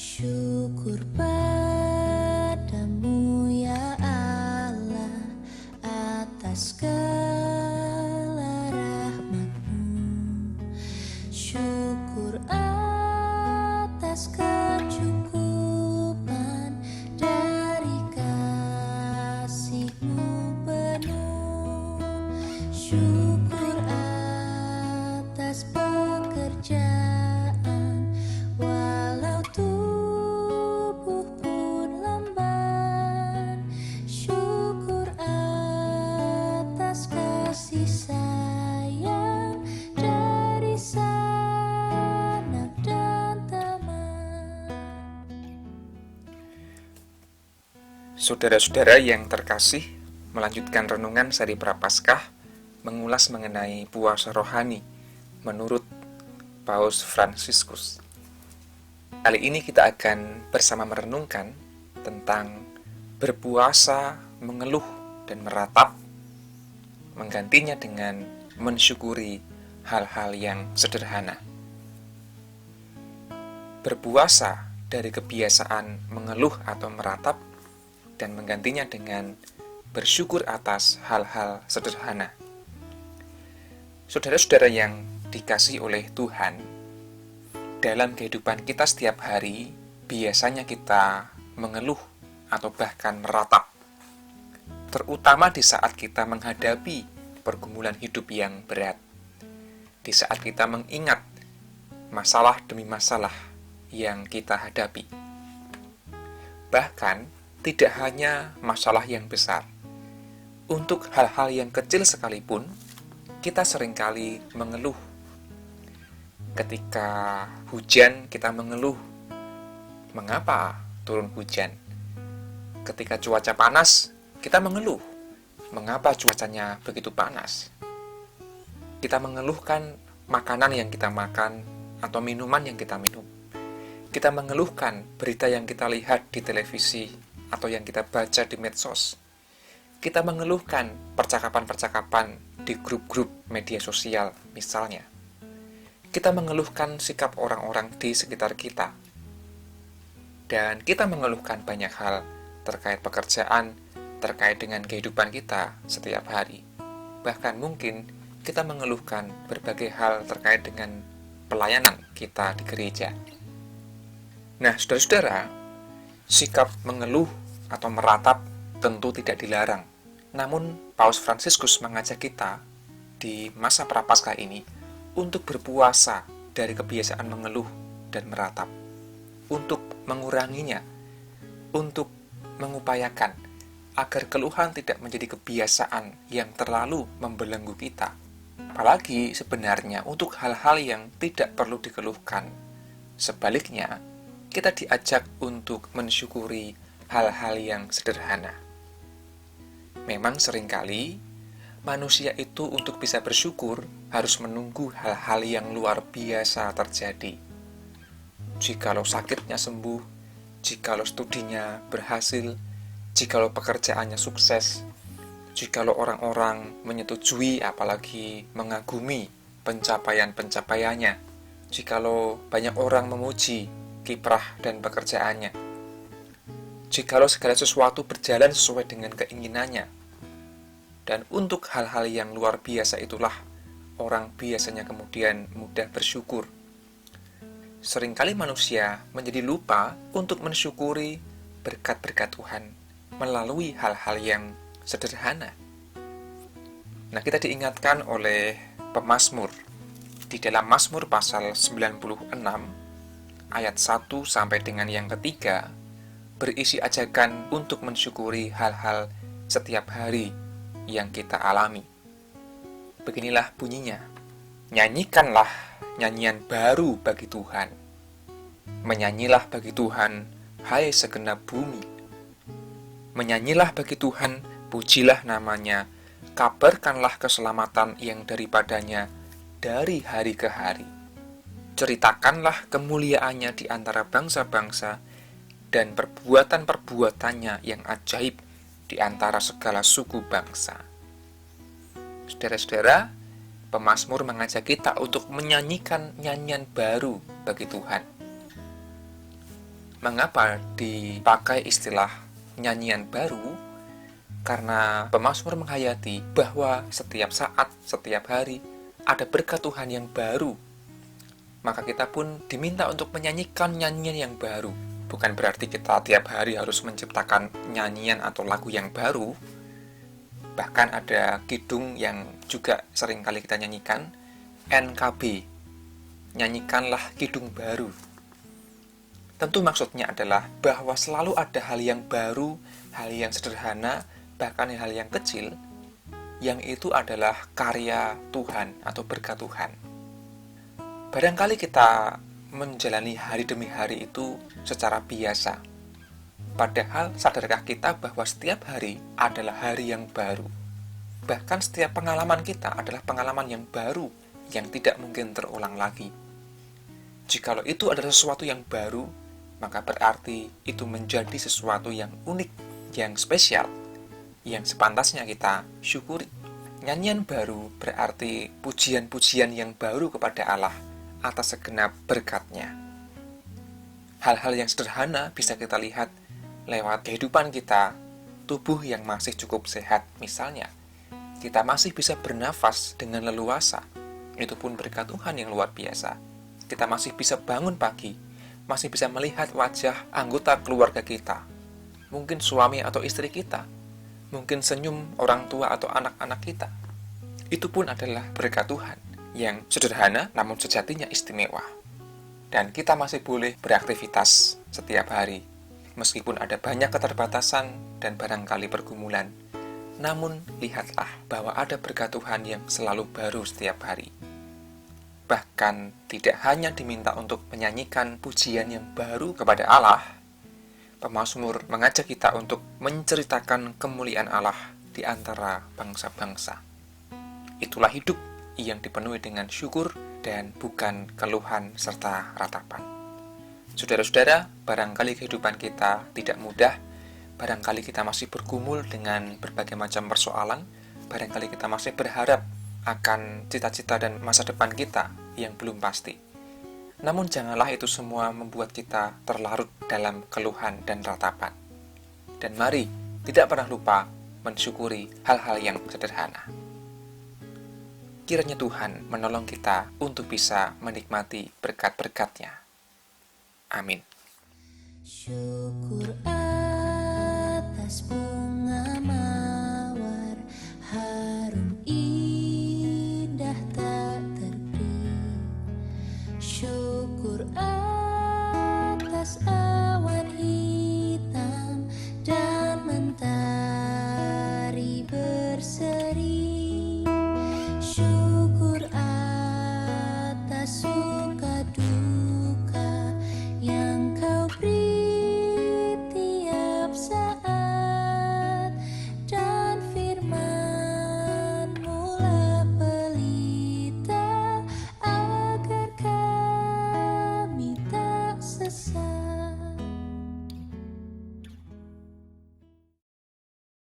Syukur padamu ya Allah atas segala rahmat-Mu. Syukur atas kecukupan dari kasih-Mu penuh. Syukur atas pekerjaan walau tubuh pun lemah. Syukur atas kasih sayang dari sanak dan teman. Saudara-saudara yang terkasih, melanjutkan renungan seri Prapaskah mengulas mengenai puasa rohani menurut Paus Fransiskus. Kali ini kita akan bersama merenungkan tentang berpuasa, mengeluh, dan meratap, menggantinya dengan mensyukuri hal-hal yang sederhana. Berpuasa dari kebiasaan mengeluh atau meratap dan menggantinya dengan bersyukur atas hal-hal sederhana. Saudara-saudara yang dikasihi oleh Tuhan, dalam kehidupan kita setiap hari, biasanya kita mengeluh atau bahkan meratap, terutama di saat kita menghadapi pergumulan hidup yang berat, di saat kita mengingat masalah demi masalah yang kita hadapi. Bahkan, tidak hanya masalah yang besar, untuk hal-hal yang kecil sekalipun, kita seringkali mengeluh. Ketika hujan, kita mengeluh. Mengapa turun hujan? Ketika cuaca panas, kita mengeluh. Mengapa cuacanya begitu panas? Kita mengeluhkan makanan yang kita makan atau minuman yang kita minum. Kita mengeluhkan berita yang kita lihat di televisi atau yang kita baca di medsos. Kita mengeluhkan percakapan-percakapan di grup-grup media sosial misalnya. Kita mengeluhkan sikap orang-orang di sekitar kita. Dan kita mengeluhkan banyak hal terkait pekerjaan, terkait dengan kehidupan kita setiap hari. Bahkan mungkin kita mengeluhkan berbagai hal terkait dengan pelayanan kita di gereja. Nah, saudara-saudara, sikap mengeluh atau meratap tentu tidak dilarang. Namun, Paus Fransiskus mengajak kita di masa Prapaskah ini untuk berpuasa dari kebiasaan mengeluh dan meratap, untuk menguranginya, untuk mengupayakan agar keluhan tidak menjadi kebiasaan yang terlalu membelenggu kita. Apalagi sebenarnya untuk hal-hal yang tidak perlu dikeluhkan. Sebaliknya, kita diajak untuk mensyukuri hal-hal yang sederhana. Memang seringkali manusia itu untuk bisa bersyukur harus menunggu hal-hal yang luar biasa terjadi. Jikalau sakitnya sembuh, jikalau studinya berhasil, jikalau pekerjaannya sukses, jikalau orang-orang menyetujui apalagi mengagumi pencapaian-pencapaiannya, jikalau banyak orang memuji kiprah dan pekerjaannya, jikalau segala sesuatu berjalan sesuai dengan keinginannya. Dan untuk hal-hal yang luar biasa itulah orang biasanya kemudian mudah bersyukur. Seringkali manusia menjadi lupa untuk mensyukuri berkat-berkat Tuhan melalui hal-hal yang sederhana. Nah, kita diingatkan oleh pemazmur di dalam Mazmur pasal 96 ayat 1 sampai dengan yang ketiga, berisi ajakan untuk mensyukuri hal-hal setiap hari yang kita alami. Beginilah bunyinya: nyanyikanlah nyanyian baru bagi Tuhan. Menyanyilah bagi Tuhan, hai segenap bumi. Menyanyilah bagi Tuhan, pujilah namanya, kabarkanlah keselamatan yang daripadanya dari hari ke hari. Ceritakanlah kemuliaannya di antara bangsa-bangsa dan perbuatan-perbuatannya yang ajaib di antara segala suku bangsa. Saudara-saudara, pemazmur mengajak kita untuk menyanyikan nyanyian baru bagi Tuhan. Mengapa dipakai istilah nyanyian baru? Karena pemazmur menghayati bahwa setiap saat, setiap hari, ada berkat Tuhan yang baru. Maka kita pun diminta untuk menyanyikan nyanyian yang baru. Bukan berarti kita tiap hari harus menciptakan nyanyian atau lagu yang baru. Bahkan ada kidung yang juga sering kali kita nyanyikan, NKB, nyanyikanlah kidung baru. Tentu maksudnya adalah bahwa selalu ada hal yang baru, hal yang sederhana, bahkan hal yang kecil, yang itu adalah karya Tuhan atau berkat Tuhan. Barangkali kita menjalani hari demi hari itu secara biasa. Padahal sadarkah kita bahwa setiap hari adalah hari yang baru? Bahkan setiap pengalaman kita adalah pengalaman yang baru, yang tidak mungkin terulang lagi. Jikalau itu adalah sesuatu yang baru, maka berarti itu menjadi sesuatu yang unik, yang spesial, yang sepantasnya kita syukuri. Nyanyian baru berarti pujian-pujian yang baru kepada Allah atas segenap berkat-Nya. Hal-hal yang sederhana bisa kita lihat lewat kehidupan kita, tubuh yang masih cukup sehat misalnya. Kita masih bisa bernafas dengan leluasa, itu pun berkat Tuhan yang luar biasa. Kita masih bisa bangun pagi, masih bisa melihat wajah anggota keluarga kita, mungkin suami atau istri kita, mungkin senyum orang tua atau anak-anak kita. Itu pun adalah berkat Tuhan yang sederhana namun sejatinya istimewa. Dan kita masih boleh beraktivitas setiap hari, meskipun ada banyak keterbatasan dan barangkali pergumulan. Namun lihatlah bahwa ada berkat Tuhan yang selalu baru setiap hari. Bahkan tidak hanya diminta untuk menyanyikan pujian yang baru kepada Allah, pemazmur mengajak kita untuk menceritakan kemuliaan Allah di antara bangsa-bangsa. Itulah hidup yang dipenuhi dengan syukur dan bukan keluhan serta ratapan. Saudara-saudara, barangkali kehidupan kita tidak mudah, barangkali kita masih bergumul dengan berbagai macam persoalan, barangkali kita masih berharap akan cita-cita dan masa depan kita yang belum pasti. Namun janganlah itu semua membuat kita terlarut dalam keluhan dan ratapan. Dan mari tidak pernah lupa mensyukuri hal-hal yang sederhana. Kiranya Tuhan menolong kita untuk bisa menikmati berkat-berkat-Nya. Amin. Syukur atas